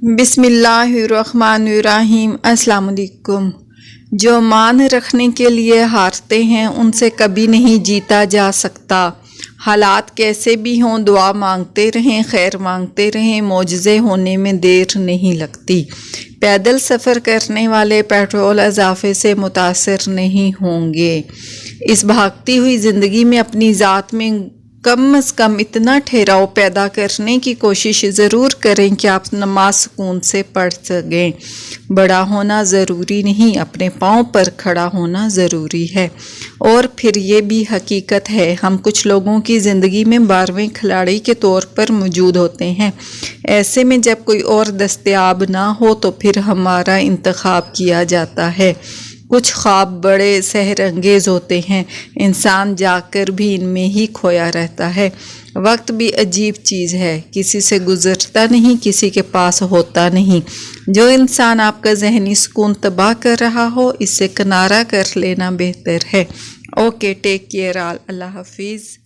बिस्मिल्लाहिर्रहमानिर्रहीम। अस्सलाम वालेकुम। जो मान रखने के लिए हारते हैं उनसे कभी नहीं जीता जा सकता। हालात कैसे भी हों दुआ मांगते रहें, खैर मांगते रहें, मोजज़े होने में देर नहीं लगती। पैदल सफ़र करने वाले पेट्रोल इजाफे से मुतासर नहीं होंगे। इस भागती हुई ज़िंदगी में अपनी ज़ात में कम अज़ कम इतना ठहराव पैदा करने की कोशिश ज़रूर करें कि आप नमाज सुकून से पढ़ सकें। बड़ा होना ज़रूरी नहीं, अपने पाँव पर खड़ा होना ज़रूरी है। और फिर ये भी हकीकत है, हम कुछ लोगों की ज़िंदगी में 12वें खिलाड़ी के तौर पर मौजूद होते हैं। ऐसे में जब कोई और दस्तयाब ना हो तो फिर हमारा इंतखाब किया जाता है। कुछ ख्वाब बड़े सहर अंगेज़ होते हैं, इंसान जाकर भी इनमें ही खोया रहता है। वक्त भी अजीब चीज़ है, किसी से गुज़रता नहीं, किसी के पास होता नहीं। जो इंसान आपका ज़हनी सुकून तबाह कर रहा हो, इससे किनारा कर लेना बेहतर है। Okay, take care all. अल्लाह हाफिज़।